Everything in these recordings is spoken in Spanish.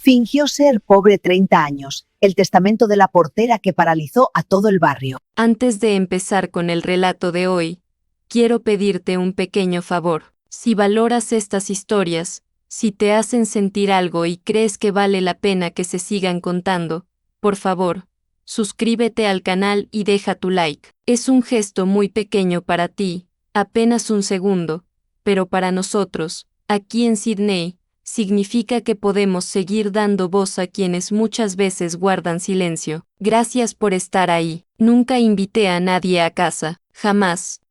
Fingió ser pobre 30 años, el testamento de la portera que paralizó a todo el barrio. Antes de empezar con el relato de hoy, quiero pedirte un pequeño favor. Si valoras estas historias, si te hacen sentir algo y crees que vale la pena que se sigan contando, por favor, suscríbete al canal y deja tu like. Es un gesto muy pequeño para ti, apenas un segundo, pero para nosotros, aquí en Sydney, significa que podemos seguir dando voz a quienes muchas veces guardan silencio. Gracias por estar ahí. Nunca invité a nadie a casa, jamás.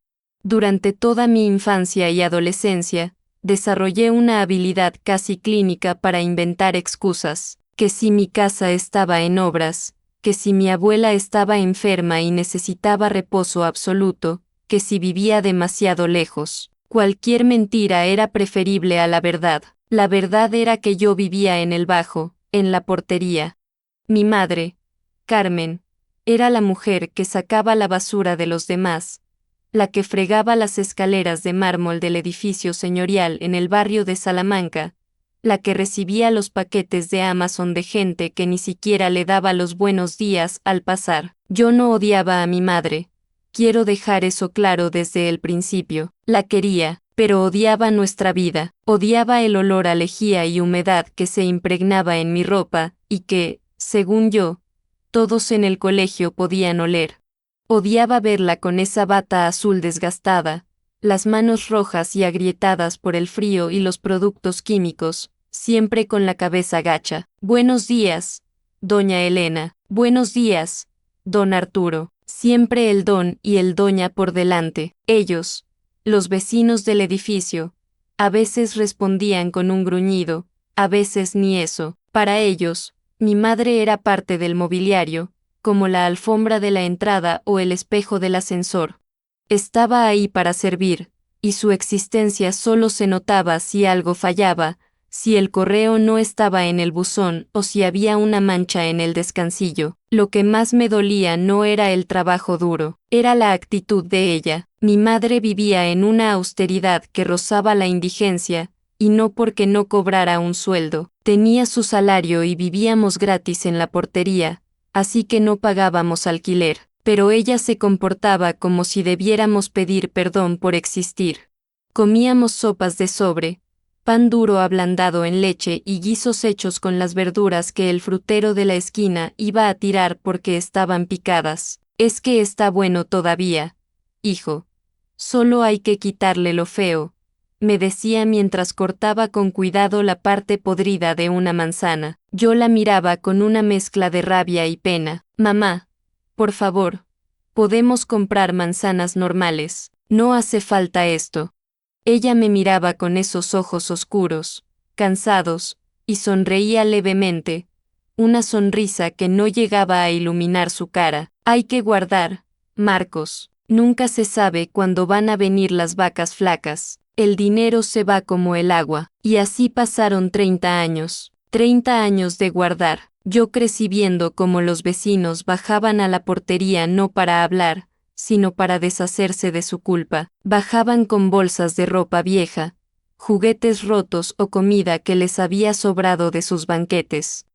Durante toda mi infancia y adolescencia, desarrollé una habilidad casi clínica para inventar excusas, que si mi casa estaba en obras, que si mi abuela estaba enferma y necesitaba reposo absoluto, que si vivía demasiado lejos. Cualquier mentira era preferible a la verdad. La verdad era que yo vivía en el Bajo, en la portería. Mi madre, Carmen, era la mujer que sacaba la basura de los demás, la que fregaba las escaleras de mármol del edificio señorial en el barrio de Salamanca, la que recibía los paquetes de Amazon de gente que ni siquiera le daba los buenos días al pasar. Yo no odiaba a mi madre. Quiero dejar eso claro desde el principio. La quería, pero odiaba nuestra vida, odiaba el olor a lejía y humedad que se impregnaba en mi ropa, y que, según yo, todos en el colegio podían oler. Odiaba verla con esa bata azul desgastada, las manos rojas y agrietadas por el frío y los productos químicos, siempre con la cabeza gacha. Buenos días, doña Elena. Buenos días, don Arturo. Siempre el don y el doña por delante. Ellos, los vecinos del edificio, a veces respondían con un gruñido, a veces ni eso. Para ellos, mi madre era parte del mobiliario, como la alfombra de la entrada o el espejo del ascensor. Estaba ahí para servir, y su existencia solo se notaba si algo fallaba, si el correo no estaba en el buzón o si había una mancha en el descansillo. Lo que más me dolía no era el trabajo duro, era la actitud de ella. Mi madre vivía en una austeridad que rozaba la indigencia, y no porque no cobrara un sueldo. Tenía su salario y vivíamos gratis en la portería, así que no pagábamos alquiler, pero ella se comportaba como si debiéramos pedir perdón por existir. Comíamos sopas de sobre, pan duro ablandado en leche y guisos hechos con las verduras que el frutero de la esquina iba a tirar porque estaban picadas. Es que está bueno todavía, hijo. Solo hay que quitarle lo feo, me decía mientras cortaba con cuidado la parte podrida de una manzana. Yo la miraba con una mezcla de rabia y pena. Mamá, por favor, podemos comprar manzanas normales, no hace falta esto. Ella me miraba con esos ojos oscuros, cansados, y sonreía levemente, una sonrisa que no llegaba a iluminar su cara. Hay que guardar, Marcos, nunca se sabe cuándo van a venir las vacas flacas. El dinero se va como el agua, y así pasaron 30 años. 30 años de guardar. Yo crecí viendo cómo los vecinos bajaban a la portería no para hablar, sino para deshacerse de su culpa. Bajaban con bolsas de ropa vieja, juguetes rotos o comida que les había sobrado de sus banquetes.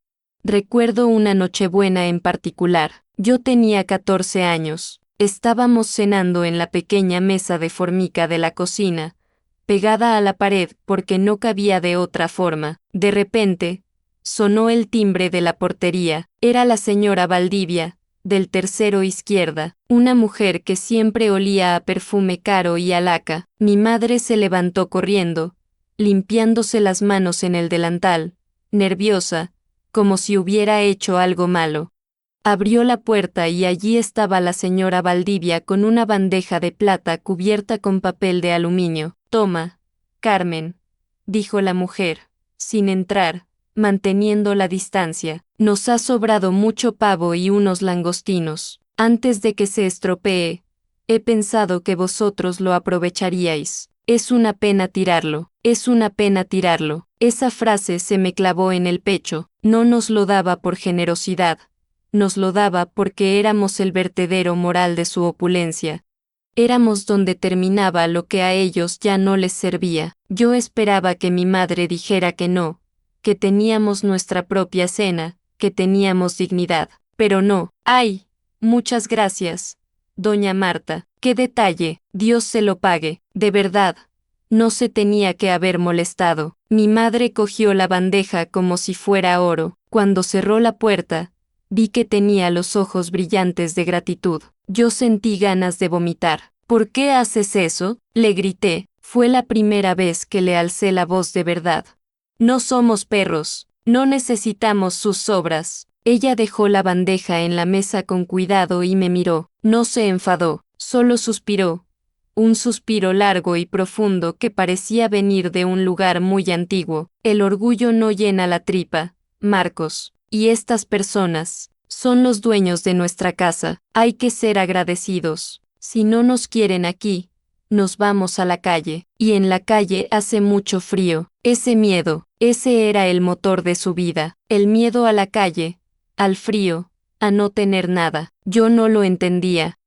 Recuerdo una Nochebuena en particular. Yo tenía 14 años. Estábamos cenando en la pequeña mesa de formica de la cocina, pegada a la pared porque no cabía de otra forma. De repente, sonó el timbre de la portería. Era la señora Valdivia, del tercero izquierda, una mujer que siempre olía a perfume caro y a laca. Mi madre se levantó corriendo, limpiándose las manos en el delantal, nerviosa, como si hubiera hecho algo malo. Abrió la puerta y allí estaba la señora Valdivia con una bandeja de plata cubierta con papel de aluminio. Toma, Carmen, dijo la mujer, sin entrar, manteniendo la distancia. Nos ha sobrado mucho pavo y unos langostinos. Antes de que se estropee, he pensado que vosotros lo aprovecharíais. Es una pena tirarlo, es una pena tirarlo. Esa frase se me clavó en el pecho. No nos lo daba por generosidad, nos lo daba porque éramos el vertedero moral de su opulencia. Éramos donde terminaba lo que a ellos ya no les servía. Yo esperaba que mi madre dijera que no, que teníamos nuestra propia cena, que teníamos dignidad. Pero no. ¡Ay! Muchas gracias, doña Marta. ¡Qué detalle! Dios se lo pague. De verdad. No se tenía que haber molestado. Mi madre cogió la bandeja como si fuera oro. Cuando cerró la puerta, vi que tenía los ojos brillantes de gratitud. Yo sentí ganas de vomitar. ¿Por qué haces eso?, le grité. Fue la primera vez que le alcé la voz de verdad. No somos perros. No necesitamos sus sobras. Ella dejó la bandeja en la mesa con cuidado y me miró. No se enfadó, solo suspiró. Un suspiro largo y profundo que parecía venir de un lugar muy antiguo. El orgullo no llena la tripa, Marcos. Y estas personas son los dueños de nuestra casa. Hay que ser agradecidos. Si no nos quieren aquí, nos vamos a la calle. Y en la calle hace mucho frío. Ese miedo, ese era el motor de su vida. El miedo a la calle, al frío, a no tener nada. Yo no lo entendía.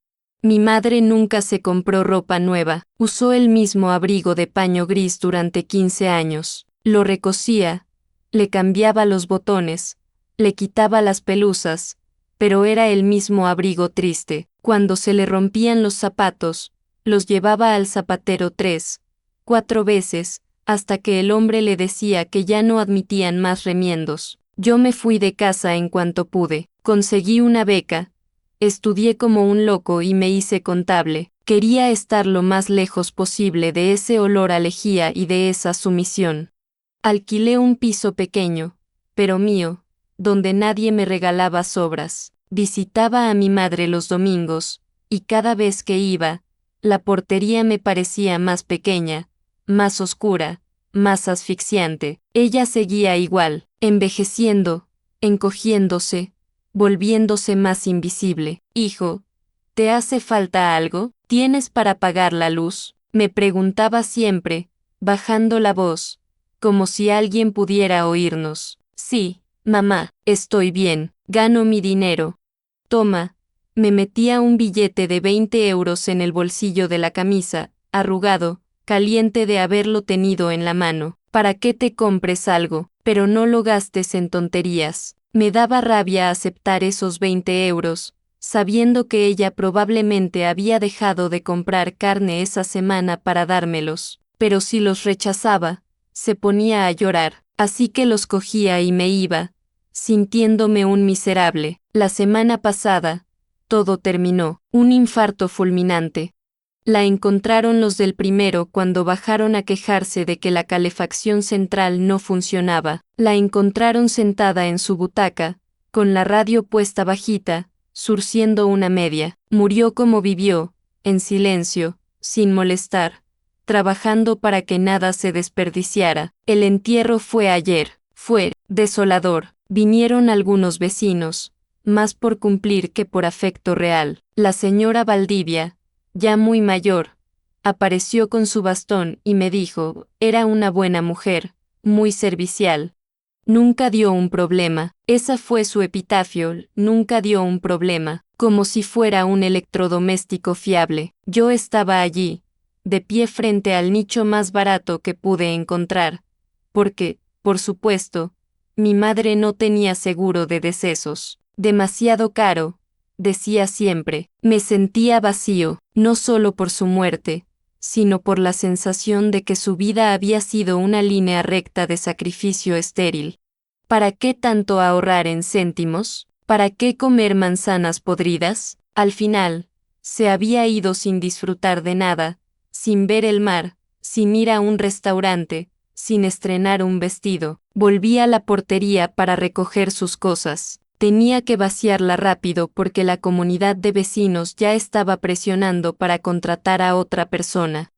Mi madre nunca se compró ropa nueva. Usó el mismo abrigo de paño gris durante 15 años. Lo recosía, le cambiaba los botones, le quitaba las pelusas, pero era el mismo abrigo triste. Cuando se le rompían los zapatos, los llevaba al zapatero 3, 4 veces, hasta que el hombre le decía que ya no admitían más remiendos. Yo me fui de casa en cuanto pude. Conseguí una beca. Estudié como un loco y me hice contable. Quería estar lo más lejos posible de ese olor a lejía y de esa sumisión. Alquilé un piso pequeño, pero mío, donde nadie me regalaba sobras. Visitaba a mi madre los domingos, y cada vez que iba, la portería me parecía más pequeña, más oscura, más asfixiante. Ella seguía igual, envejeciendo, encogiéndose, volviéndose más invisible. Hijo, ¿te hace falta algo? ¿Tienes para pagar la luz?, me preguntaba siempre, bajando la voz, como si alguien pudiera oírnos. Sí, mamá, estoy bien, gano mi dinero. Toma. Me metía un billete de 20 euros en el bolsillo de la camisa, arrugado, caliente de haberlo tenido en la mano. ¿Para qué te compres algo? Pero no lo gastes en tonterías. Me daba rabia aceptar esos 20 euros, sabiendo que ella probablemente había dejado de comprar carne esa semana para dármelos. Pero si los rechazaba, se ponía a llorar, así que los cogía y me iba, sintiéndome un miserable. La semana pasada, todo terminó. Un infarto fulminante. La encontraron los del primero cuando bajaron a quejarse de que la calefacción central no funcionaba. La encontraron sentada en su butaca, con la radio puesta bajita, surciendo una media. Murió como vivió, en silencio, sin molestar, trabajando para que nada se desperdiciara. El entierro fue ayer. Fue desolador. Vinieron algunos vecinos, más por cumplir que por afecto real. La señora Valdivia, ya muy mayor, apareció con su bastón y me dijo, era una buena mujer, muy servicial. Nunca dio un problema. Esa fue su epitafio, nunca dio un problema, como si fuera un electrodoméstico fiable. Yo estaba allí, de pie frente al nicho más barato que pude encontrar, porque, por supuesto, mi madre no tenía seguro de decesos. Demasiado caro, decía siempre. Me sentía vacío, no solo por su muerte, sino por la sensación de que su vida había sido una línea recta de sacrificio estéril. ¿Para qué tanto ahorrar en céntimos? ¿Para qué comer manzanas podridas? Al final, se había ido sin disfrutar de nada, sin ver el mar, sin ir a un restaurante, sin estrenar un vestido. Volví a la portería para recoger sus cosas. Tenía que vaciarla rápido porque la comunidad de vecinos ya estaba presionando para contratar a otra persona.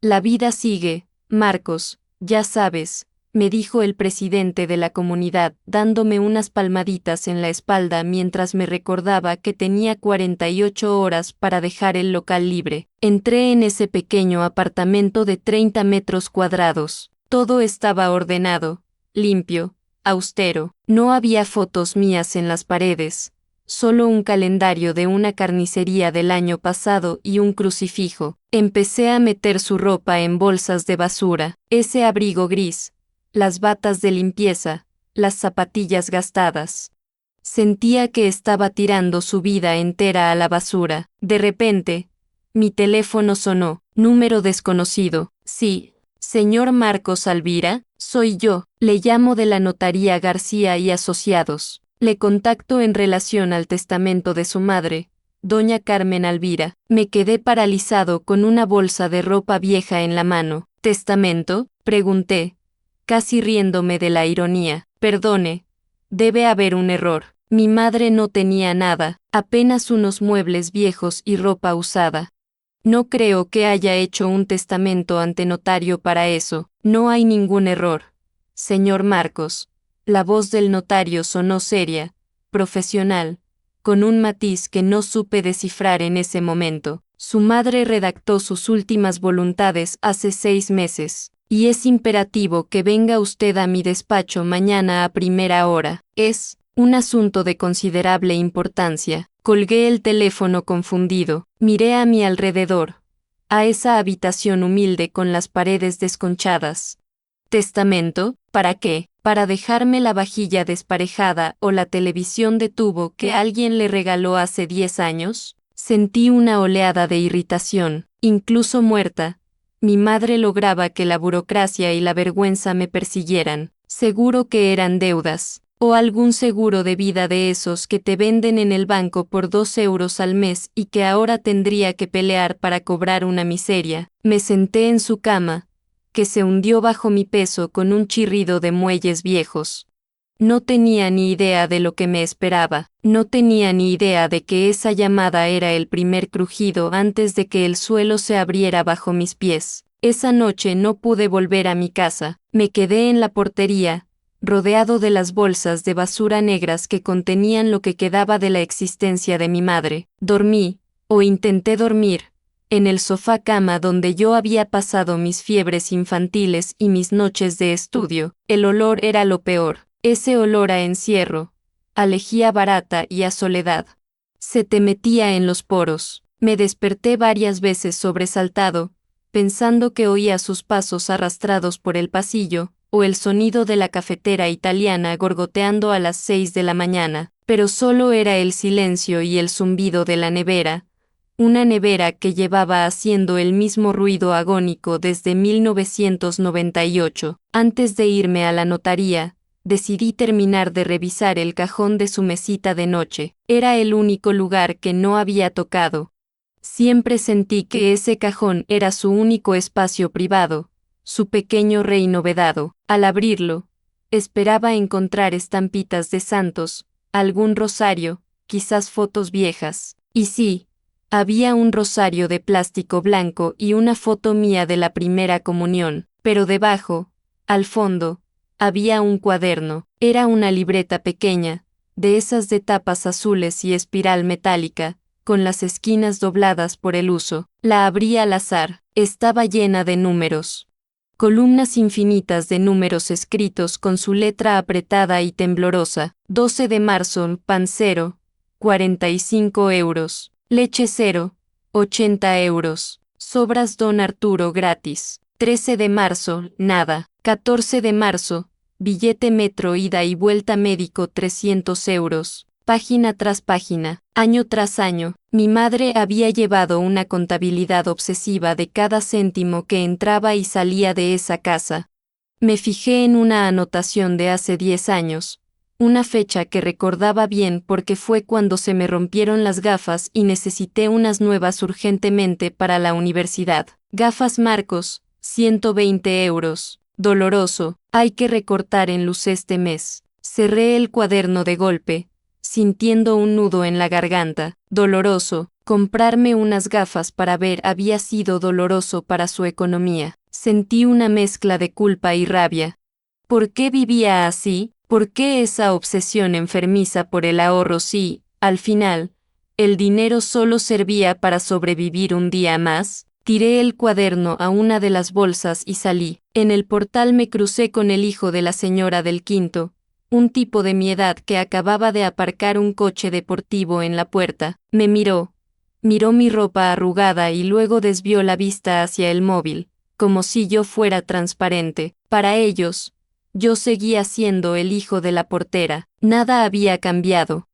La vida sigue, Marcos, ya sabes, me dijo el presidente de la comunidad, dándome unas palmaditas en la espalda mientras me recordaba que tenía 48 horas para dejar el local libre. Entré en ese pequeño apartamento de 30 metros cuadrados. Todo estaba ordenado, limpio, austero. No había fotos mías en las paredes, solo un calendario de una carnicería del año pasado y un crucifijo. Empecé a meter su ropa en bolsas de basura, ese abrigo gris, las batas de limpieza, las zapatillas gastadas. Sentía que estaba tirando su vida entera a la basura. De repente, mi teléfono sonó. Número desconocido. Sí, señor Marcos Alvira, soy yo. Le llamo de la Notaría García y Asociados. Le contacto en relación al testamento de su madre, doña Carmen Alvira. Me quedé paralizado con una bolsa de ropa vieja en la mano. ¿Testamento?, pregunté, casi riéndome de la ironía. Perdone, debe haber un error. Mi madre no tenía nada, apenas unos muebles viejos y ropa usada. No creo que haya hecho un testamento ante notario para eso. No hay ningún error, señor Marcos. La voz del notario sonó seria, profesional, con un matiz que no supe descifrar en ese momento. Su madre redactó sus últimas voluntades hace 6 meses, y es imperativo que venga usted a mi despacho mañana a primera hora. Es un asunto de considerable importancia. Colgué el teléfono confundido, miré a mi alrededor, a esa habitación humilde con las paredes desconchadas. ¿Testamento? ¿Para qué? ¿Para dejarme la vajilla desparejada o la televisión de tubo que alguien le regaló hace 10 años? Sentí una oleada de irritación, incluso muerta. Mi madre lograba que la burocracia y la vergüenza me persiguieran. Seguro que eran deudas, o algún seguro de vida de esos que te venden en el banco por 2 euros al mes y que ahora tendría que pelear para cobrar una miseria. Me senté en su cama, que se hundió bajo mi peso con un chirrido de muelles viejos. No tenía ni idea de lo que me esperaba, no tenía ni idea de que esa llamada era el primer crujido antes de que el suelo se abriera bajo mis pies. Esa noche no pude volver a mi casa, me quedé en la portería, rodeado de las bolsas de basura negras que contenían lo que quedaba de la existencia de mi madre. Dormí, o intenté dormir, en el sofá cama donde yo había pasado mis fiebres infantiles y mis noches de estudio. El olor era lo peor, ese olor a encierro, a lejía barata y a soledad. Se te metía en los poros. Me desperté varias veces sobresaltado, pensando que oía sus pasos arrastrados por el pasillo, o el sonido de la cafetera italiana gorgoteando a las 6 de la mañana, pero solo era el silencio y el zumbido de la nevera, una nevera que llevaba haciendo el mismo ruido agónico desde 1998. Antes de irme a la notaría, decidí terminar de revisar el cajón de su mesita de noche. Era el único lugar que no había tocado. Siempre sentí que ese cajón era su único espacio privado, su pequeño reino vedado. Al abrirlo, esperaba encontrar estampitas de santos, algún rosario, quizás fotos viejas. Y sí, había un rosario de plástico blanco y una foto mía de la primera comunión, pero debajo, al fondo, había un cuaderno. Era una libreta pequeña, de esas de tapas azules y espiral metálica, con las esquinas dobladas por el uso. La abrí al azar. Estaba llena de números. Columnas infinitas de números escritos con su letra apretada y temblorosa. 12 de marzo, pan 0, 45 euros. Leche 0, 80 euros. Sobras Don Arturo gratis. 13 de marzo, nada. 14 de marzo, billete metro ida y vuelta médico 300 euros. Página tras página, año tras año, mi madre había llevado una contabilidad obsesiva de cada céntimo que entraba y salía de esa casa. Me fijé en una anotación de hace 10 años, una fecha que recordaba bien porque fue cuando se me rompieron las gafas y necesité unas nuevas urgentemente para la universidad. Gafas Marcos, 120 euros. Doloroso, hay que recortar en luz este mes. Cerré el cuaderno de golpe, sintiendo un nudo en la garganta. Doloroso, comprarme unas gafas para ver había sido doloroso para su economía. Sentí una mezcla de culpa y rabia. ¿Por qué vivía así? ¿Por qué esa obsesión enfermiza por el ahorro si, al final, el dinero solo servía para sobrevivir un día más? Tiré el cuaderno a una de las bolsas y salí. En el portal me crucé con el hijo de la señora del quinto, un tipo de mi edad que acababa de aparcar un coche deportivo en la puerta. Me miró mi ropa arrugada y luego desvió la vista hacia el móvil, como si yo fuera transparente. Para ellos, Yo seguía siendo el hijo de la portera. Nada había cambiado.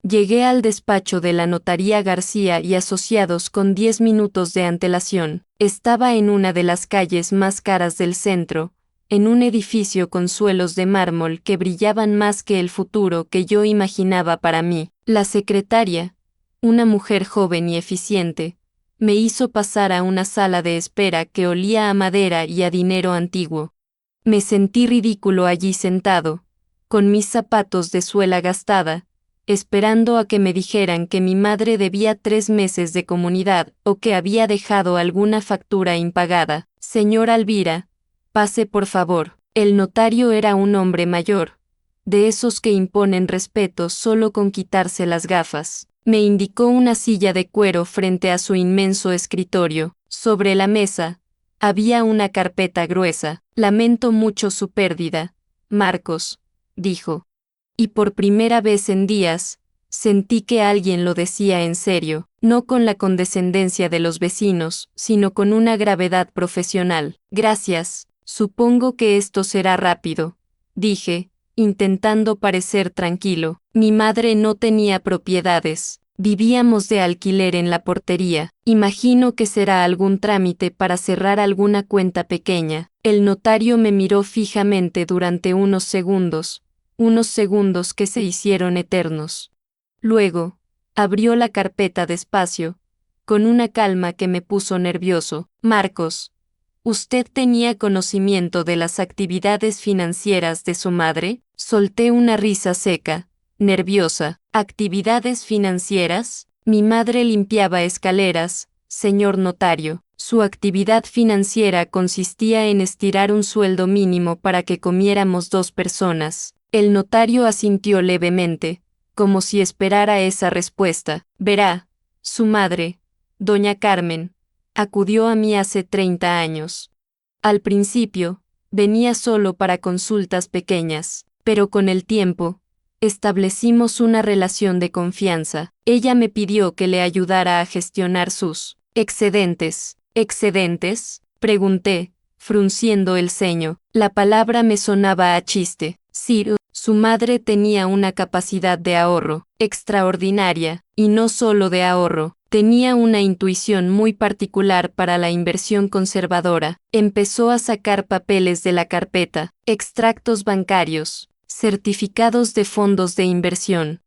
Llegué al despacho de la Notaría García y Asociados con 10 minutos de antelación. Estaba en una de las calles más caras del centro, en un edificio con suelos de mármol que brillaban más que el futuro que yo imaginaba para mí. La secretaria, una mujer joven y eficiente, me hizo pasar a una sala de espera que olía a madera y a dinero antiguo. Me sentí ridículo allí sentado, con mis zapatos de suela gastada, esperando a que me dijeran que mi madre debía 3 meses de comunidad o que había dejado alguna factura impagada. Señora Alvira, pase por favor. El notario era un hombre mayor, de esos que imponen respeto solo con quitarse las gafas. Me indicó una silla de cuero frente a su inmenso escritorio. Sobre la mesa había una carpeta gruesa. Lamento mucho su pérdida, Marcos, dijo. Y por primera vez en días, sentí que alguien lo decía en serio, no con la condescendencia de los vecinos, sino con una gravedad profesional. Gracias, supongo que esto será rápido, dije, intentando parecer tranquilo. Mi madre no tenía propiedades, vivíamos de alquiler en la portería. Imagino que será algún trámite para cerrar alguna cuenta pequeña. El notario me miró fijamente durante unos segundos que se hicieron eternos. Luego, abrió la carpeta despacio, con una calma que me puso nervioso. Marcos, ¿usted tenía conocimiento de las actividades financieras de su madre? Solté una risa seca, nerviosa. ¿Actividades financieras? Mi madre limpiaba escaleras, señor notario. Su actividad financiera consistía en estirar un sueldo mínimo para que comiéramos 2 personas. El notario asintió levemente, como si esperara esa respuesta. Verá, su madre, doña Carmen, acudió a mí hace 30 años. Al principio, venía solo para consultas pequeñas, pero con el tiempo, establecimos una relación de confianza. Ella me pidió que le ayudara a gestionar sus excedentes. ¿Excedentes?, pregunté, frunciendo el ceño. La palabra me sonaba a chiste. Sí, su madre tenía una capacidad de ahorro extraordinaria, y no solo de ahorro, tenía una intuición muy particular para la inversión conservadora. Empezó a sacar papeles de la carpeta, extractos bancarios, certificados de fondos de inversión,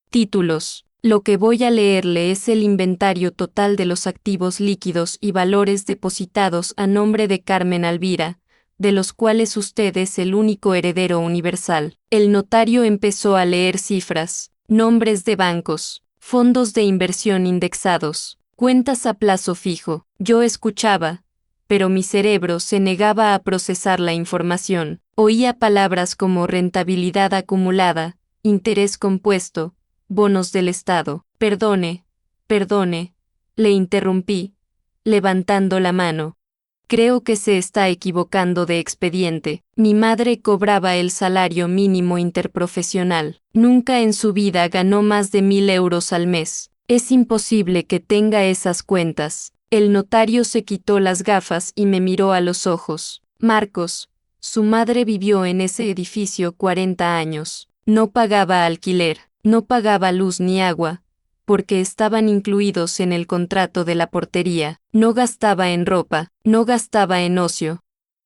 títulos. Lo que voy a leerle es el inventario total de los activos líquidos y valores depositados a nombre de Carmen Alvira, de los cuales usted es el único heredero universal. El notario empezó a leer cifras, nombres de bancos, fondos de inversión indexados, cuentas a plazo fijo. Yo escuchaba, pero mi cerebro se negaba a procesar la información. Oía palabras como rentabilidad acumulada, interés compuesto, bonos del Estado. Perdone, le interrumpí, levantando la mano. Creo que se está equivocando de expediente. Mi madre cobraba el salario mínimo interprofesional. Nunca en su vida ganó más de 1.000 euros al mes. Es imposible que tenga esas cuentas. El notario se quitó las gafas y me miró a los ojos. Marcos, su madre vivió en ese edificio 40 años. No pagaba alquiler, no pagaba luz ni agua, porque estaban incluidos en el contrato de la portería. No gastaba en ropa, no gastaba en ocio,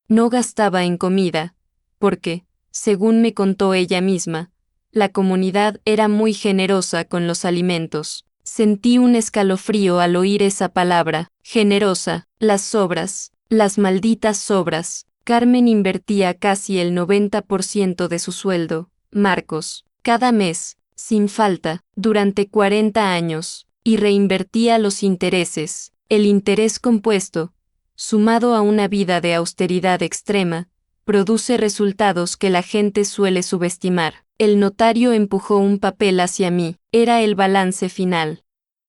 no gastaba en comida, porque, según me contó ella misma, la comunidad era muy generosa con los alimentos. Sentí un escalofrío al oír esa palabra, generosa. Las sobras, las malditas sobras. Carmen invertía casi el 90% de su sueldo, Marcos, cada mes, sin falta, durante 40 años, y reinvertía los intereses. El interés compuesto, sumado a una vida de austeridad extrema, produce resultados que la gente suele subestimar. El notario empujó un papel hacia mí. Era el balance final.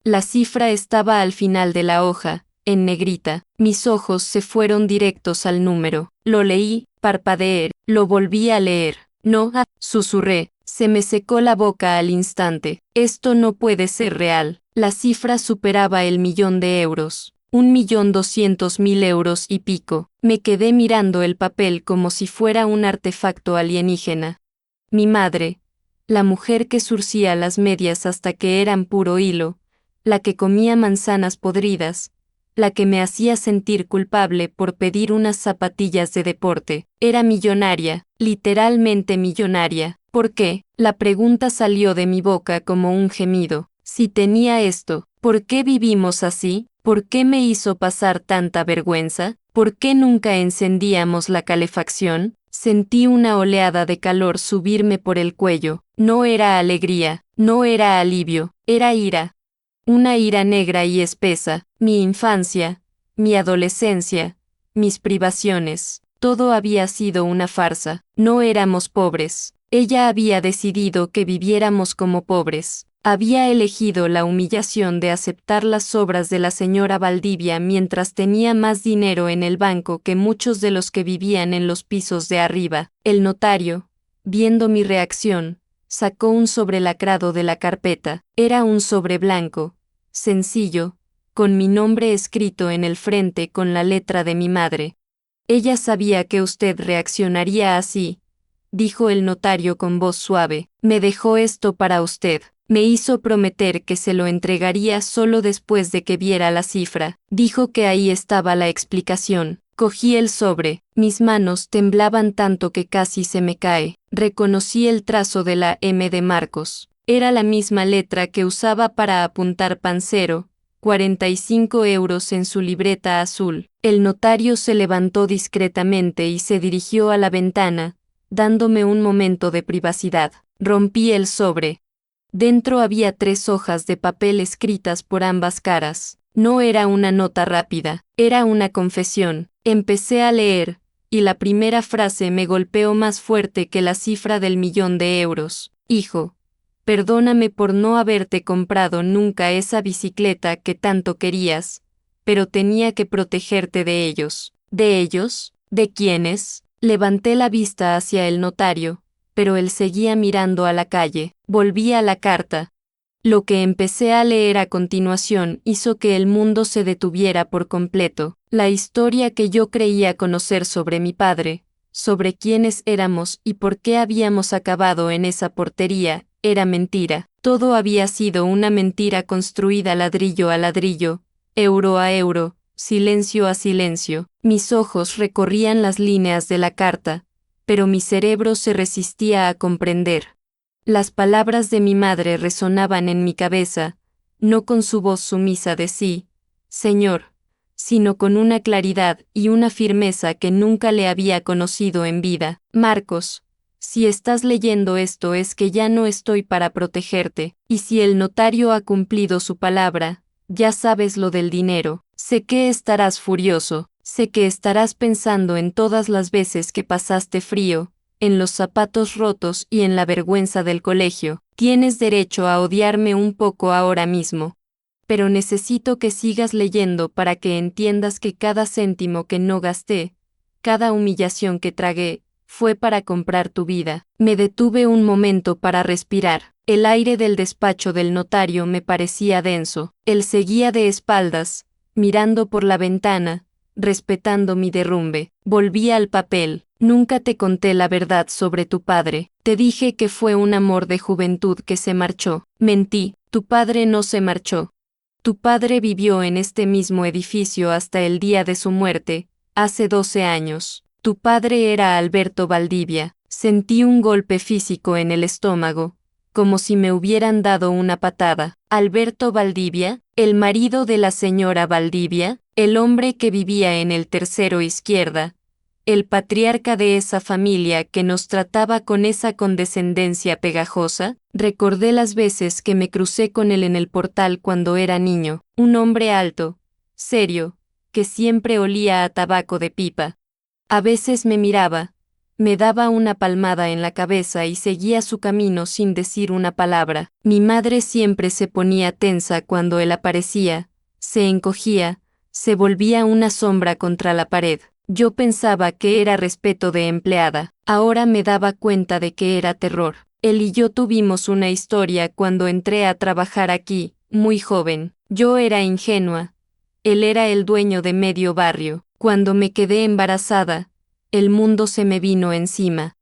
La cifra estaba al final de la hoja, en negrita. Mis ojos se fueron directos al número. Lo leí, parpadeé, lo volví a leer. No, susurré. Se me secó la boca al instante. Esto no puede ser real. La cifra superaba el 1.000.000 de euros. 1.200.000 euros y pico. Me quedé mirando el papel como si fuera un artefacto alienígena. Mi madre, la mujer que surcía las medias hasta que eran puro hilo, la que comía manzanas podridas, la que me hacía sentir culpable por pedir unas zapatillas de deporte, era millonaria, literalmente millonaria. ¿Por qué? La pregunta salió de mi boca como un gemido. Si tenía esto, ¿por qué vivimos así? ¿Por qué me hizo pasar tanta vergüenza? ¿Por qué nunca encendíamos la calefacción? Sentí una oleada de calor subirme por el cuello. No era alegría, no era alivio, era ira. Una ira negra y espesa, mi infancia, mi adolescencia, mis privaciones, todo había sido una farsa. No éramos pobres. Ella había decidido que viviéramos como pobres. Había elegido la humillación de aceptar las obras de la señora Valdivia mientras tenía más dinero en el banco que muchos de los que vivían en los pisos de arriba. El notario, viendo mi reacción, sacó un sobre lacrado de la carpeta. Era un sobre blanco, sencillo, con mi nombre escrito en el frente con la letra de mi madre. Ella sabía que usted reaccionaría así, dijo el notario con voz suave. Me dejó esto para usted. Me hizo prometer que se lo entregaría solo después de que viera la cifra. Dijo que ahí estaba la explicación. Cogí el sobre. Mis manos temblaban tanto que casi se me cae. Reconocí el trazo de la M de Marcos. Era la misma letra que usaba para apuntar Pancero, 45 euros en su libreta azul. El notario se levantó discretamente y se dirigió a la ventana, dándome un momento de privacidad. Rompí el sobre. Dentro había 3 hojas de papel escritas por ambas caras. No era una nota rápida, era una confesión. Empecé a leer, y la primera frase me golpeó más fuerte que la cifra del 1.000.000 de euros. Hijo, perdóname por no haberte comprado nunca esa bicicleta que tanto querías, pero tenía que protegerte de ellos. ¿De ellos? ¿De quiénes? Levanté la vista hacia el notario, pero él seguía mirando a la calle. Volví a la carta. Lo que empecé a leer a continuación hizo que el mundo se detuviera por completo. La historia que yo creía conocer sobre mi padre, sobre quiénes éramos y por qué habíamos acabado en esa portería, era mentira. Todo había sido una mentira construida ladrillo a ladrillo, euro a euro, silencio a silencio. Mis ojos recorrían las líneas de la carta, pero mi cerebro se resistía a comprender. Las palabras de mi madre resonaban en mi cabeza, no con su voz sumisa de sí, Señor, sino con una claridad y una firmeza que nunca le había conocido en vida. Marcos, si estás leyendo esto es que ya no estoy para protegerte, y si el notario ha cumplido su palabra, ya sabes lo del dinero. Sé que estarás furioso, sé que estarás pensando en todas las veces que pasaste frío, en los zapatos rotos y en la vergüenza del colegio. Tienes derecho a odiarme un poco ahora mismo. Pero necesito que sigas leyendo para que entiendas que cada céntimo que no gasté, cada humillación que tragué, fue para comprar tu vida. Me detuve un momento para respirar. El aire del despacho del notario me parecía denso. Él seguía de espaldas, mirando por la ventana, respetando mi derrumbe. Volví al papel. Nunca te conté la verdad sobre tu padre. Te dije que fue un amor de juventud que se marchó. Mentí, tu padre no se marchó. Tu padre vivió en este mismo edificio hasta el día de su muerte, hace 12 años. Tu padre era Alberto Valdivia. Sentí un golpe físico en el estómago, como si me hubieran dado una patada. Alberto Valdivia, el marido de la señora Valdivia, el hombre que vivía en el tercero izquierda, el patriarca de esa familia que nos trataba con esa condescendencia pegajosa. Recordé las veces que me crucé con él en el portal cuando era niño, un hombre alto, serio, que siempre olía a tabaco de pipa. A veces me miraba, me daba una palmada en la cabeza y seguía su camino sin decir una palabra. Mi madre siempre se ponía tensa cuando él aparecía, se encogía, se volvía una sombra contra la pared. Yo pensaba que era respeto de empleada, ahora me daba cuenta de que era terror. Él y yo tuvimos una historia cuando entré a trabajar aquí, muy joven. Yo era ingenua, Él era el dueño de medio barrio. Cuando me quedé embarazada, el mundo se me vino encima.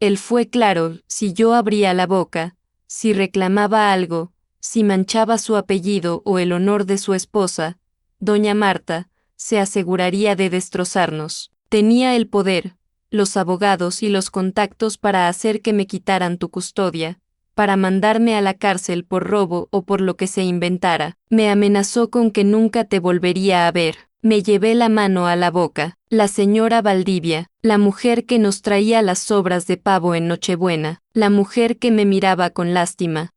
Él fue claro, si yo abría la boca, si reclamaba algo, si manchaba su apellido o el honor de su esposa, doña Marta, se aseguraría de destrozarnos. Tenía el poder, los abogados y los contactos para hacer que me quitaran tu custodia, para mandarme a la cárcel por robo o por lo que se inventara. Me amenazó con que nunca te volvería a ver. Me llevé la mano a la boca. La señora Valdivia, la mujer que nos traía las sobras de pavo en Nochebuena, la mujer que me miraba con lástima.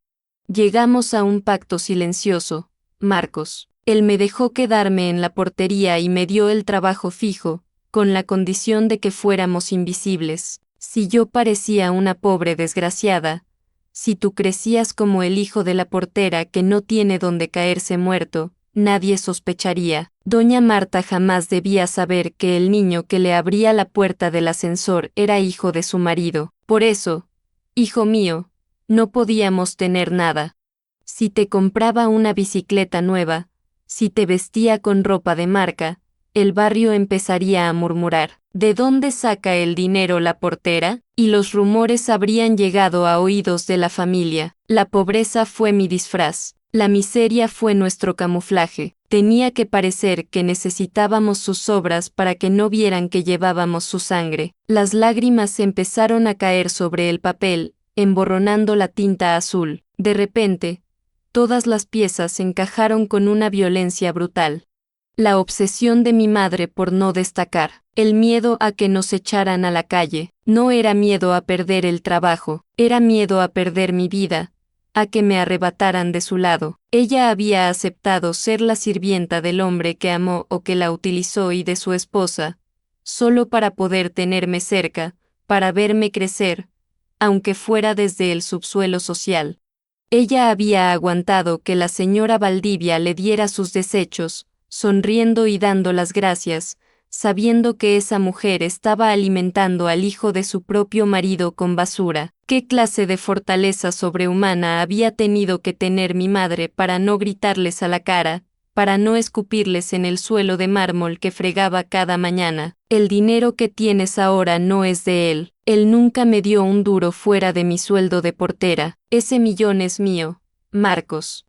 Llegamos a un pacto silencioso, Marcos. Él me dejó quedarme en la portería y me dio el trabajo fijo, con la condición de que fuéramos invisibles. Si yo parecía una pobre desgraciada, si tú crecías como el hijo de la portera que no tiene donde caerse muerto, nadie sospecharía. Doña Marta jamás debía saber que el niño que le abría la puerta del ascensor era hijo de su marido. Por eso, hijo mío, no podíamos tener nada. Si te compraba una bicicleta nueva, si te vestía con ropa de marca, el barrio empezaría a murmurar, ¿de dónde saca el dinero la portera? Y los rumores habrían llegado a oídos de la familia. La pobreza fue mi disfraz, la miseria fue nuestro camuflaje. Tenía que parecer que necesitábamos sus obras para que no vieran que llevábamos su sangre. Las lágrimas empezaron a caer sobre el papel, emborronando la tinta azul. De repente, todas las piezas encajaron con una violencia brutal. La obsesión de mi madre por no destacar, el miedo a que nos echaran a la calle, no era miedo a perder el trabajo, era miedo a perder mi vida, a que me arrebataran de su lado. Ella había aceptado ser la sirvienta del hombre que amó o que la utilizó y de su esposa, solo para poder tenerme cerca, para verme crecer, aunque fuera desde el subsuelo social. Ella había aguantado que la señora Valdivia le diera sus desechos, sonriendo y dando las gracias, sabiendo que esa mujer estaba alimentando al hijo de su propio marido con basura. ¿Qué clase de fortaleza sobrehumana había tenido que tener mi madre para no gritarles a la cara, para no escupirles en el suelo de mármol que fregaba cada mañana? El dinero que tienes ahora no es de él. Él nunca me dio un duro fuera de mi sueldo de portera. Ese millón es mío, Marcos.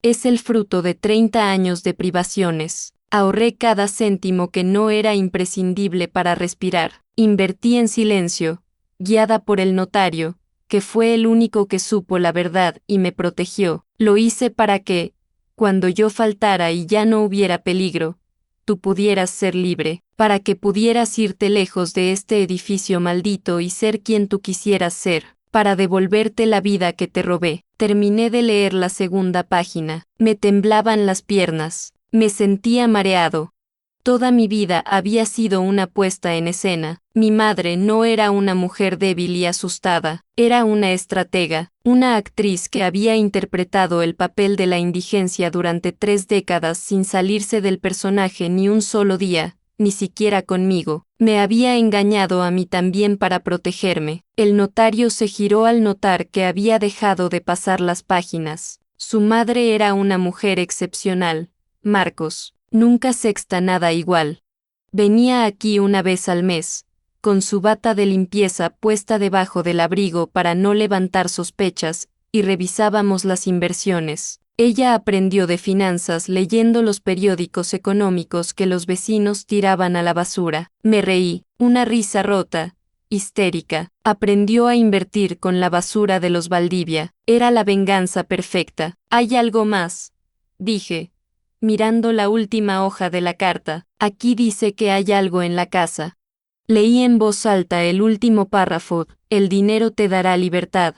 Es el fruto de 30 años de privaciones. Ahorré cada céntimo que no era imprescindible para respirar. Invertí en silencio, guiada por el notario, que fue el único que supo la verdad y me protegió. Lo hice para que, cuando yo faltara y ya no hubiera peligro, tú pudieras ser libre, para que pudieras irte lejos de este edificio maldito y ser quien tú quisieras ser, para devolverte la vida que te robé. Terminé de leer la segunda página. Me temblaban las piernas. Me sentía mareado. Toda mi vida había sido una puesta en escena. Mi madre no era una mujer débil y asustada. Era una estratega, una actriz que había interpretado el papel de la indigencia durante 3 décadas sin salirse del personaje ni un solo día, ni siquiera conmigo. Me había engañado a mí también para protegerme. El notario se giró al notar que había dejado de pasar las páginas. Su madre era una mujer excepcional, Marcos, nunca sexta nada igual. Venía aquí una vez al mes, con su bata de limpieza puesta debajo del abrigo para no levantar sospechas, y revisábamos las inversiones. Ella aprendió de finanzas leyendo los periódicos económicos que los vecinos tiraban a la basura. Me reí, una risa rota, histérica. Aprendió a invertir con la basura de los Valdivia. Era la venganza perfecta. ¿Hay algo más?, dije, mirando la última hoja de la carta. Aquí dice que hay algo en la casa. Leí en voz alta el último párrafo. El dinero te dará libertad,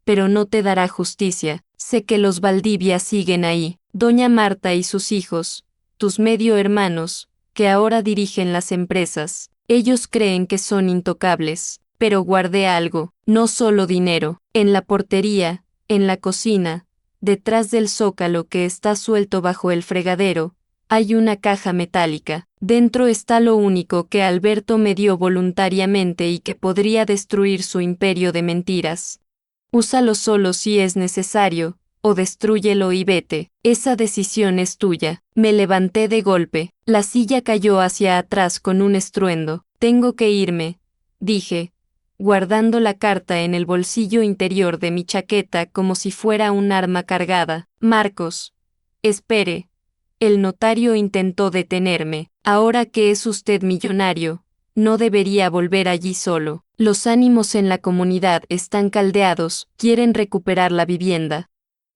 pero no te dará justicia. Sé que los Valdivia siguen ahí. Doña Marta y sus hijos, tus medio hermanos, que ahora dirigen las empresas. Ellos creen que son intocables, pero guardé algo, no solo dinero. En la portería, en la cocina, detrás del zócalo que está suelto bajo el fregadero, hay una caja metálica. Dentro está lo único que Alberto me dio voluntariamente y que podría destruir su imperio de mentiras. Úsalo solo si es necesario, o destrúyelo y vete. Esa decisión es tuya. Me levanté de golpe. La silla cayó hacia atrás con un estruendo. Tengo que irme, dije, guardando la carta en el bolsillo interior de mi chaqueta como si fuera un arma cargada. Marcos. Espere. El notario intentó detenerme. Ahora que es usted millonario, no debería volver allí solo. Los ánimos en la comunidad están caldeados, quieren recuperar la vivienda.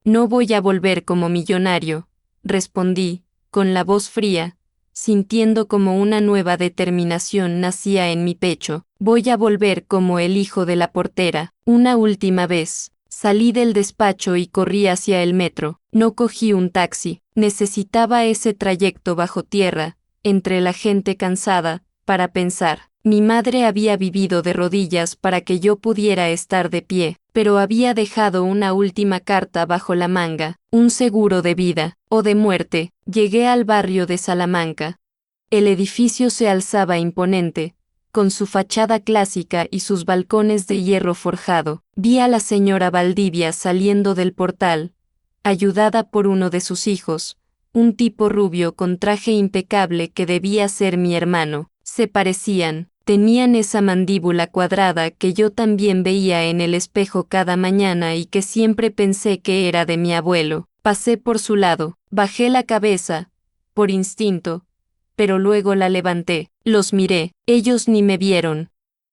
No voy a volver como millonario, respondí, con la voz fría, sintiendo como una nueva determinación nacía en mi pecho. Voy a volver como el hijo de la portera. Una última vez. Salí del despacho y corrí hacia el metro. No cogí un taxi. Necesitaba ese trayecto bajo tierra, entre la gente cansada, para pensar. Mi madre había vivido de rodillas para que yo pudiera estar de pie, pero había dejado una última carta bajo la manga, un seguro de vida o de muerte. Llegué al barrio de Salamanca. El edificio se alzaba imponente, con su fachada clásica y sus balcones de hierro forjado. Vi a la señora Valdivia saliendo del portal, ayudada por uno de sus hijos, un tipo rubio con traje impecable que debía ser mi hermano. Se parecían. Tenían esa mandíbula cuadrada que yo también veía en el espejo cada mañana y que siempre pensé que era de mi abuelo. Pasé por su lado, bajé la cabeza, por instinto, pero luego la levanté. Los miré, ellos ni me vieron.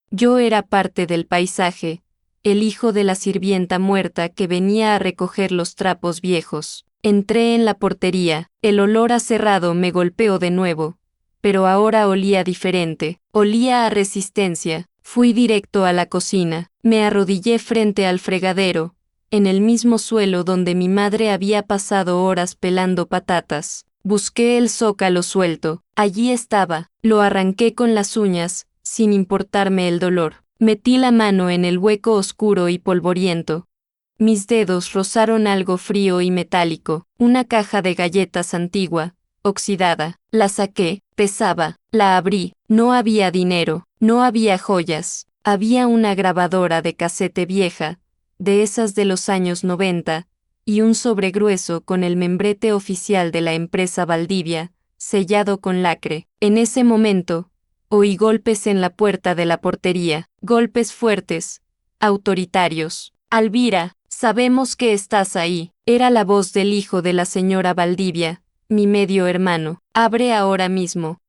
Yo era parte del paisaje, el hijo de la sirvienta muerta que venía a recoger los trapos viejos. Entré en la portería, el olor a cerrado me golpeó de nuevo. Pero ahora olía diferente, olía a resistencia. Fui directo a la cocina, me arrodillé frente al fregadero, en el mismo suelo donde mi madre había pasado horas pelando patatas. Busqué el zócalo suelto, allí estaba, lo arranqué con las uñas, sin importarme el dolor. Metí la mano en el hueco oscuro y polvoriento. Mis dedos rozaron algo frío y metálico, una caja de galletas antigua, oxidada. La saqué, pesaba, la abrí, no había dinero, no había joyas, había una grabadora de casete vieja, de esas de los años 90, y un sobre grueso con el membrete oficial de la empresa Valdivia, sellado con lacre. En ese momento, oí golpes en la puerta de la portería, golpes fuertes, autoritarios. Alvira, sabemos que estás ahí. Era la voz del hijo de la señora Valdivia, mi medio hermano. Abre ahora mismo.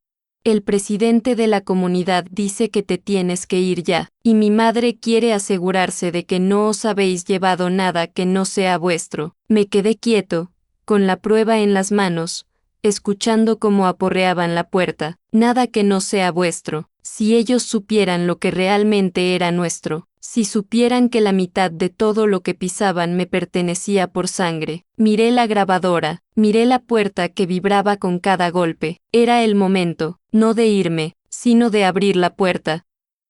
El presidente de la comunidad dice que te tienes que ir ya, y mi madre quiere asegurarse de que no os habéis llevado nada que no sea vuestro. Me quedé quieto, con la prueba en las manos, escuchando cómo aporreaban la puerta. Nada que no sea vuestro. Si ellos supieran lo que realmente era nuestro, si supieran que la mitad de todo lo que pisaban me pertenecía por sangre. Miré la grabadora, miré la puerta que vibraba con cada golpe. Era el momento, no de irme, sino de abrir la puerta.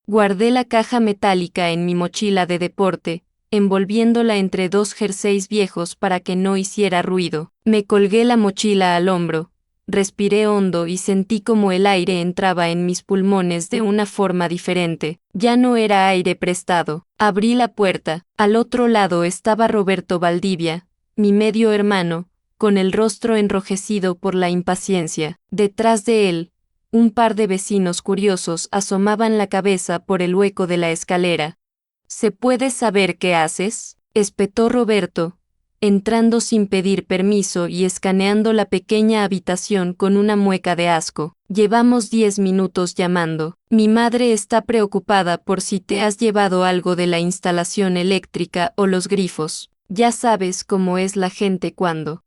Guardé la caja metálica en mi mochila de deporte, envolviéndola entre dos jerseys viejos para que no hiciera ruido. Me colgué la mochila al hombro. Respiré hondo y sentí como el aire entraba en mis pulmones de una forma diferente. Ya no era aire prestado. Abrí la puerta. Al otro lado estaba Roberto Valdivia, mi medio hermano, con el rostro enrojecido por la impaciencia. Detrás de él, un par de vecinos curiosos asomaban la cabeza por el hueco de la escalera. ¿Se puede saber qué haces?, espetó Roberto, entrando sin pedir permiso y escaneando la pequeña habitación con una mueca de asco. Llevamos 10 minutos llamando. Mi madre está preocupada por si te has llevado algo de la instalación eléctrica o los grifos. Ya sabes cómo es la gente cuando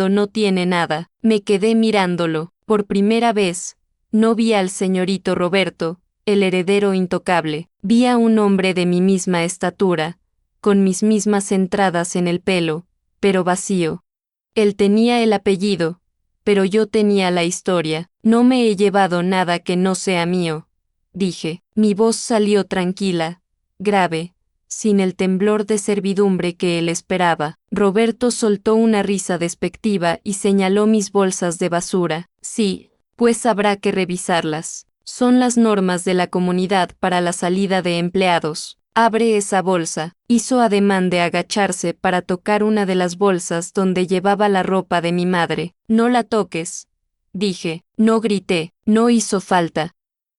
no tiene nada. Me quedé mirándolo. Por primera vez, no vi al señorito Roberto, el heredero intocable. Vi a un hombre de mi misma estatura, con mis mismas entradas en el pelo, pero vacío. Él tenía el apellido, pero yo tenía la historia. No me he llevado nada que no sea mío, dije. Mi voz salió tranquila, grave, sin el temblor de servidumbre que él esperaba. Roberto soltó una risa despectiva y señaló mis bolsas de basura. Sí, pues habrá que revisarlas. Son las normas de la comunidad para la salida de empleados. Abre esa bolsa. Hizo ademán de agacharse para tocar una de las bolsas donde llevaba la ropa de mi madre. No la toques. Dije. No grité. No hizo falta.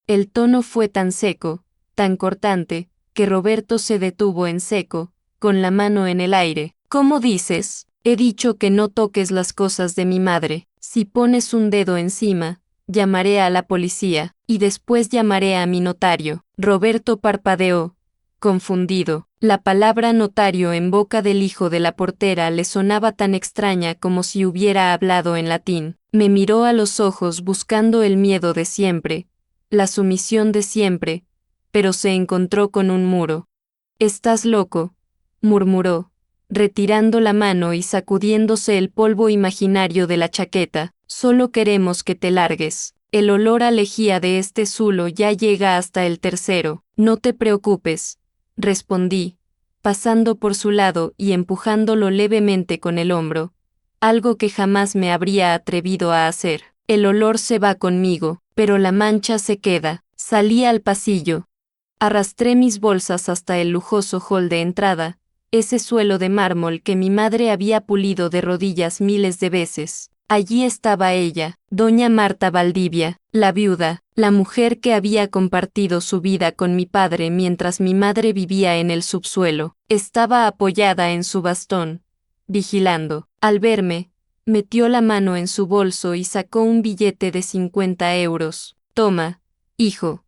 El tono fue tan seco, tan cortante, que Roberto se detuvo en seco, con la mano en el aire. ¿Cómo dices? He dicho que no toques las cosas de mi madre. Si pones un dedo encima, llamaré a la policía, y después llamaré a mi notario. Roberto parpadeó, confundido. La palabra notario en boca del hijo de la portera le sonaba tan extraña como si hubiera hablado en latín. Me miró a los ojos buscando el miedo de siempre, la sumisión de siempre, pero se encontró con un muro. «Estás loco», murmuró, retirando la mano y sacudiéndose el polvo imaginario de la chaqueta. «Solo queremos que te largues. El olor a lejía de este zulo ya llega hasta el tercero. No te preocupes», respondí, pasando por su lado y empujándolo levemente con el hombro, algo que jamás me habría atrevido a hacer. «El olor se va conmigo, pero la mancha se queda». Salí al pasillo. Arrastré mis bolsas hasta el lujoso hall de entrada, ese suelo de mármol que mi madre había pulido de rodillas miles de veces. Allí estaba ella, doña Marta Valdivia, la viuda, la mujer que había compartido su vida con mi padre mientras mi madre vivía en el subsuelo. Estaba apoyada en su bastón, vigilando. Al verme, metió la mano en su bolso y sacó un billete de 50 euros. «Toma, hijo»,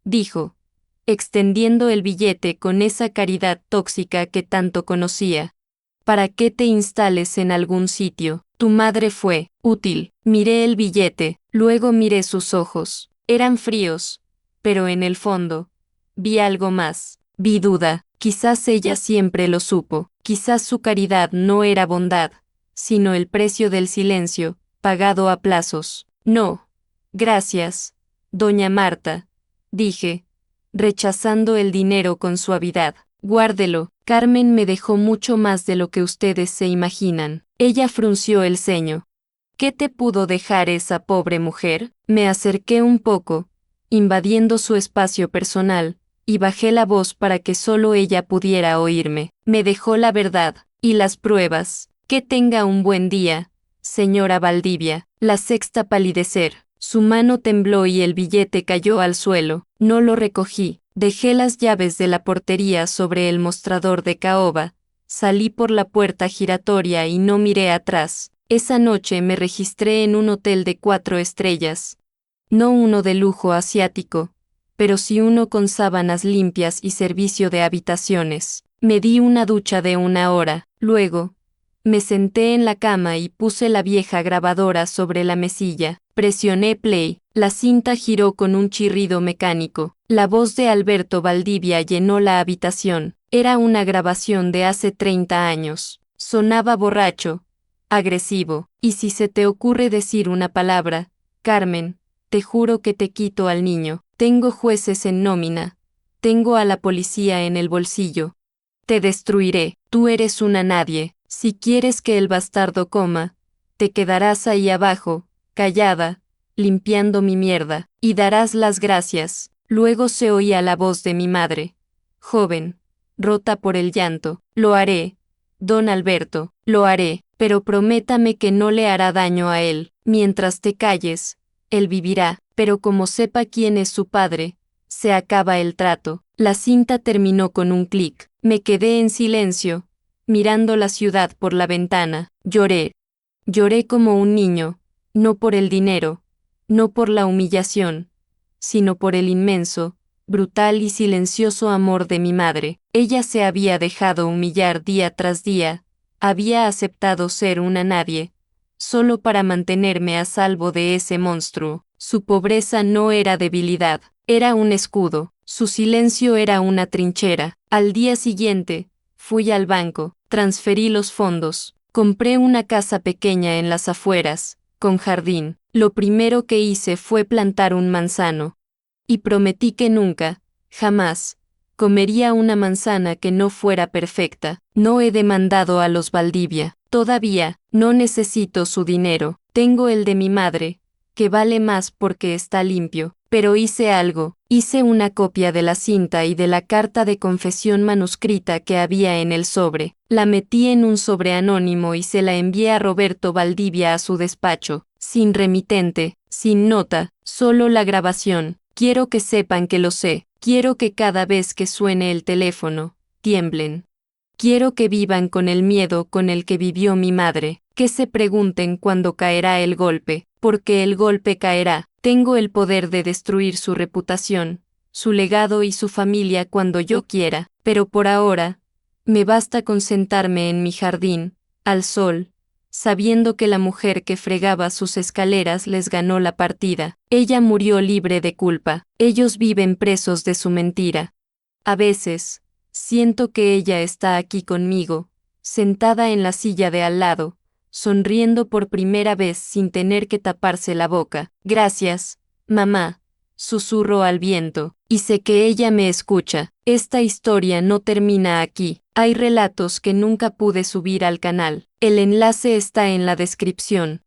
dijo, extendiendo el billete con esa caridad tóxica que tanto conocía. «Para que te instales en algún sitio. Tu madre fue útil». Miré el billete, luego miré sus ojos. Eran fríos, pero en el fondo, vi algo más. Vi duda. Quizás ella siempre lo supo. Quizás su caridad no era bondad, sino el precio del silencio, pagado a plazos. «No. Gracias, doña Marta», dije, rechazando el dinero con suavidad. «Guárdelo. Carmen me dejó mucho más de lo que ustedes se imaginan». Ella frunció el ceño. «¿Qué te pudo dejar esa pobre mujer?». Me acerqué un poco, invadiendo su espacio personal, y bajé la voz para que solo ella pudiera oírme. «Me dejó la verdad, y las pruebas. Que tenga un buen día, señora Valdivia». La sexta palidecer. Su mano tembló y el billete cayó al suelo. No lo recogí. Dejé las llaves de la portería sobre el mostrador de caoba. Salí por la puerta giratoria y no miré atrás. Esa noche me registré en un hotel de 4 estrellas. No uno de lujo asiático, pero sí uno con sábanas limpias y servicio de habitaciones. Me di una ducha de 1 hora. Luego, me senté en la cama y puse la vieja grabadora sobre la mesilla. Presioné play. La cinta giró con un chirrido mecánico. La voz de Alberto Valdivia llenó la habitación. Era una grabación de hace 30 años. Sonaba borracho, agresivo. «Y si se te ocurre decir una palabra, Carmen, te juro que te quito al niño. Tengo jueces en nómina. Tengo a la policía en el bolsillo. Te destruiré. Tú eres una nadie. Si quieres que el bastardo coma, te quedarás ahí abajo, callada, limpiando mi mierda, y darás las gracias». Luego se oía la voz de mi madre, joven, rota por el llanto. «Lo haré, don Alberto, lo haré, pero prométame que no le hará daño a él. Mientras te calles, él vivirá, pero como sepa quién es su padre, se acaba el trato». La cinta terminó con un clic. Me quedé en silencio, mirando la ciudad por la ventana. Lloré. Lloré como un niño, no por el dinero, no por la humillación, sino por el inmenso, brutal y silencioso amor de mi madre. Ella se había dejado humillar día tras día, había aceptado ser una nadie, solo para mantenerme a salvo de ese monstruo. Su pobreza no era debilidad, era un escudo. Su silencio era una trinchera. Al día siguiente, fui al banco, transferí los fondos, compré una casa pequeña en las afueras, con jardín. Lo primero que hice fue plantar un manzano. Y prometí que nunca, jamás, comería una manzana que no fuera perfecta. No he demandado a los Valdivia. Todavía, no necesito su dinero. Tengo el de mi madre, que vale más porque está limpio. Pero hice algo. Hice una copia de la cinta y de la carta de confesión manuscrita que había en el sobre. La metí en un sobre anónimo y se la envié a Roberto Valdivia a su despacho, sin remitente, sin nota, solo la grabación. Quiero que sepan que lo sé. Quiero que cada vez que suene el teléfono, tiemblen. Quiero que vivan con el miedo con el que vivió mi madre, que se pregunten cuándo caerá el golpe, porque el golpe caerá. Tengo el poder de destruir su reputación, su legado y su familia cuando yo quiera, pero por ahora, me basta con sentarme en mi jardín, al sol, sabiendo que la mujer que fregaba sus escaleras les ganó la partida. Ella murió libre de culpa, ellos viven presos de su mentira. A veces, siento que ella está aquí conmigo, sentada en la silla de al lado, sonriendo por primera vez sin tener que taparse la boca. Gracias, mamá, susurro al viento, y sé que ella me escucha. Esta historia no termina aquí. Hay relatos que nunca pude subir al canal. El enlace está en la descripción.